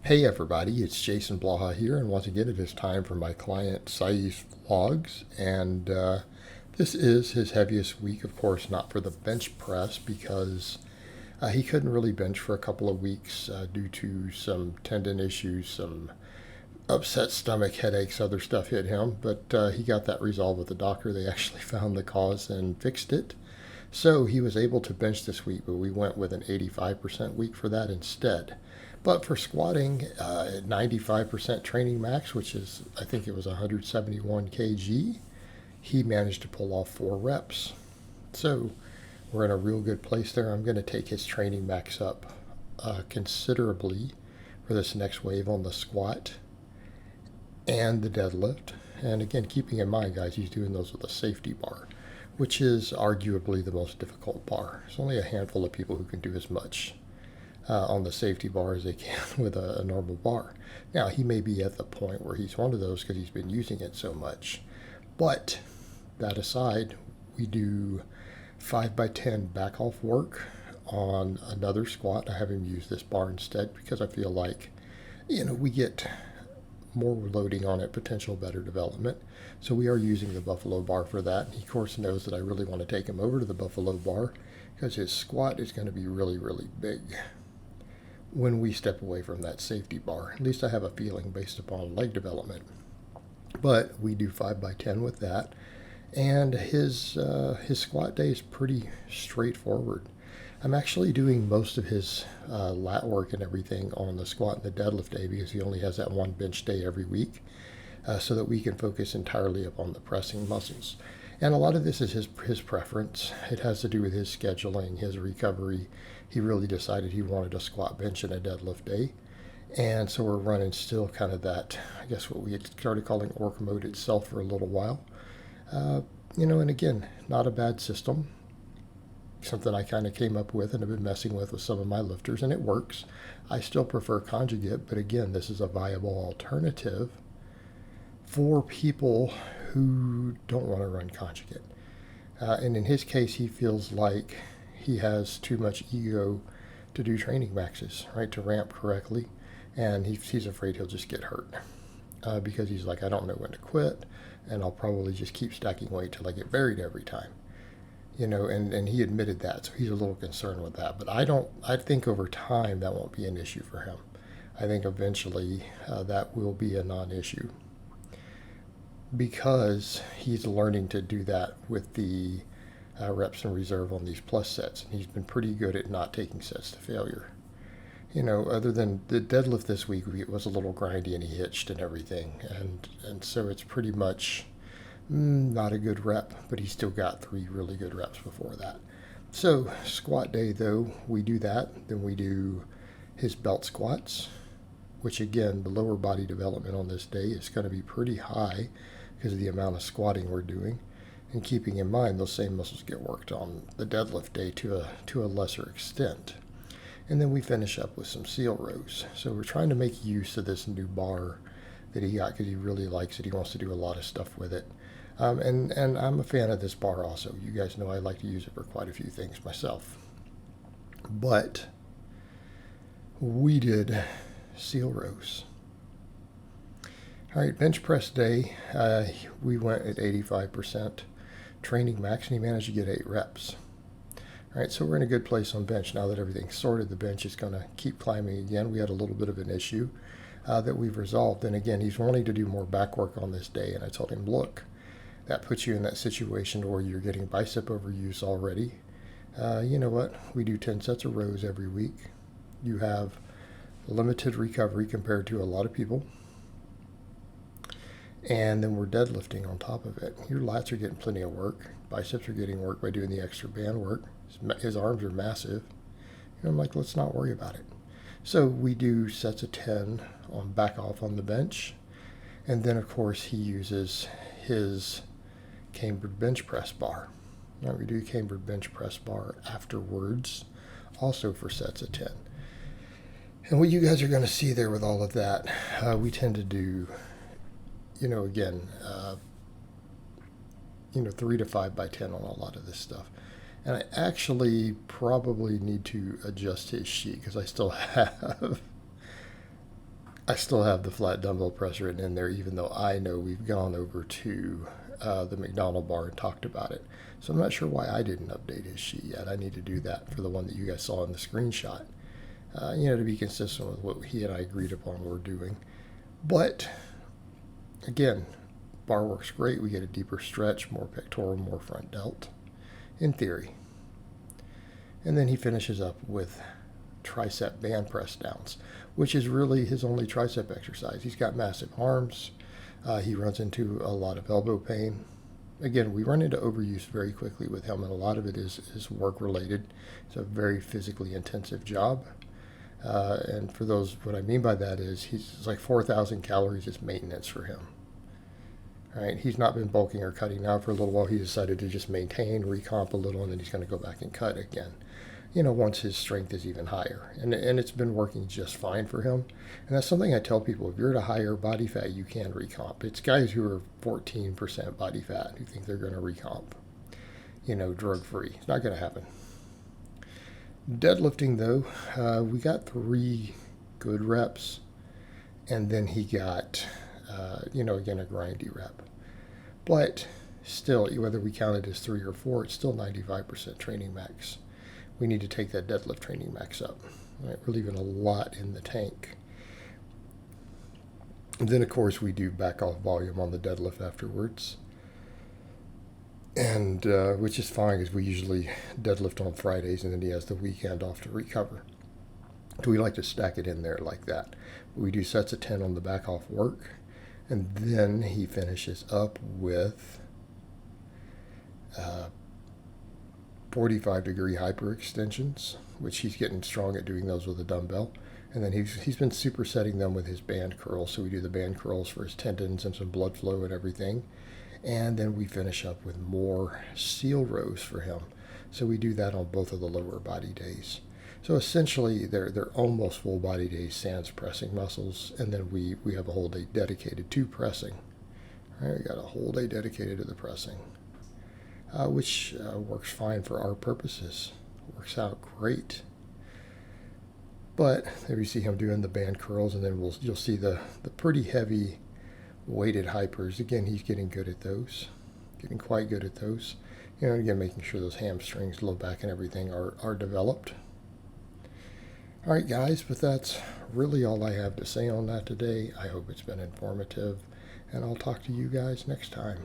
Hey everybody, it's Jason Blaha here, and once again it is time for my client Saif vlogs. And this is his heaviest week, of course, not for the bench press because he couldn't really bench for a couple of weeks due to some tendon issues, some upset stomach, headaches, other stuff hit him. But he got that resolved with the doctor. They actually found the cause and fixed it. So he was able to bench this week, but we went with an 85% week for that instead. But for squatting at 95% training max, which is, I think it was 171 kg, he managed to pull off 4 reps. So we're in a real good place there. I'm going to take his training max up considerably for this next wave on the squat and the deadlift. And again, keeping in mind, guys, he's doing those with a safety bar, which is arguably the most difficult bar. There's only a handful of people who can do as much on the safety bar as they can with a normal bar. Now, he may be at the point where he's one of those because he's been using it so much. But that aside, we do 5x10 back off work on another squat. I have him use this bar instead because I feel like, we get more loading on it, potential better development. So we are using the Buffalo bar for that. He, of course, knows that I really want to take him over to the Buffalo bar because his squat is going to be really, really big when we step away from that safety bar. At least I have a feeling based upon leg development. But we do 5x10 with that. And his squat day is pretty straightforward. I'm actually doing most of his lat work and everything on the squat and the deadlift day because he only has that one bench day every week so that we can focus entirely upon the pressing muscles. And a lot of this is his preference. It has to do with his scheduling, his recovery. He really decided he wanted a squat, bench, and a deadlift day. And so we're running still kind of that, I guess what we had started calling orc mode itself for a little while. And again, not a bad system. Something I kind of came up with and have been messing with some of my lifters, and it works. I still prefer conjugate, but again, this is a viable alternative for people who don't want to run conjugate. And in his case, he feels like he has too much ego to do training maxes, right, to ramp correctly. And he's afraid he'll just get hurt because he's like, I don't know when to quit, and I'll probably just keep stacking weight till I get buried every time. And he admitted that, so he's a little concerned with that. But I think over time that won't be an issue for him. I think eventually that will be a non-issue because he's learning to do that with the reps in reserve on these plus sets. And he's been pretty good at not taking sets to failure. Other than the deadlift this week, it was a little grindy and he hitched and everything. And so it's pretty much not a good rep, but he still got 3 really good reps before that. So squat day, though, we do that. Then we do his belt squats, which again, the lower body development on this day is going to be pretty high because of the amount of squatting we're doing. And keeping in mind, those same muscles get worked on the deadlift day to a lesser extent. And then we finish up with some seal rows. So we're trying to make use of this new bar that he got because he really likes it. He wants to do a lot of stuff with it. And I'm a fan of this bar also. You guys know I like to use it for quite a few things myself. But we did seal rows. All right, bench press day, we went at 85% training max, and he managed to get 8 reps. All right, so we're in a good place on bench. Now that everything's sorted, the bench is going to keep climbing again. We had a little bit of an issue that we've resolved. And again, he's wanting to do more back work on this day. And I told him, look, that puts you in that situation where you're getting bicep overuse already. You know what? We do 10 sets of rows every week. You have limited recovery compared to a lot of people. And then we're deadlifting on top of it. Your lats are getting plenty of work. Biceps are getting work by doing the extra band work. His arms are massive. I'm like, let's not worry about it. So we do sets of 10 on back off on the bench. And then, of course, he uses his cambered bench press bar. Now we do cambered bench press bar afterwards, also for sets of 10. And what you guys are going to see there with all of that, we tend to do, again, 3 to 5x10 on a lot of this stuff. And I actually probably need to adjust his sheet because I still have I still have the flat dumbbell press written in there, even though I know we've gone over to the McDonald bar and talked about it. So I'm not sure why I didn't update his sheet yet. I need to do that for the one that you guys saw in the screenshot, to be consistent with what he and I agreed upon we're doing. But again, bar works great. We get a deeper stretch, more pectoral, more front delt, in theory. And then he finishes up with tricep band press downs, which is really his only tricep exercise. He's got massive arms. He runs into a lot of elbow pain. Again, we run into overuse very quickly with him, and a lot of it is work related. It's a very physically intensive job. And for those, what I mean by that is it's like 4,000 calories is maintenance for him. All right, he's not been bulking or cutting now for a little while. He decided to just maintain, recomp a little, and then he's going to go back and cut again. Once his strength is even higher. And it's been working just fine for him. And that's something I tell people. If you're at a higher body fat, you can recomp. It's guys who are 14% body fat who think they're going to recomp, drug-free. It's not going to happen. Deadlifting, though, we got 3 good reps. And then he got, again, a grindy rep. But still, whether we count it as 3 or 4, it's still 95% training max. We need to take that deadlift training max up. Right? We're leaving a lot in the tank. And then, of course, we do back off volume on the deadlift afterwards. And which is fine because we usually deadlift on Fridays and then he has the weekend off to recover. So we like to stack it in there like that. We do sets of 10 on the back off work. And then he finishes up with 45-degree hyperextensions, which he's getting strong at doing those with a dumbbell. And then he's been supersetting them with his band curls. So we do the band curls for his tendons and some blood flow and everything. And then we finish up with more seal rows for him. So we do that on both of the lower body days. So essentially, they're almost full body days sans pressing muscles. And then we have a whole day dedicated to pressing. All right, we got a whole day dedicated to the pressing. Which works fine for our purposes. Works out great. But there you see him doing the band curls, and then you'll see the pretty heavy weighted hypers. Again, he's getting good at those. Getting quite good at those. Again, making sure those hamstrings, low back, and everything are developed. All right, guys, but that's really all I have to say on that today. I hope it's been informative, and I'll talk to you guys next time.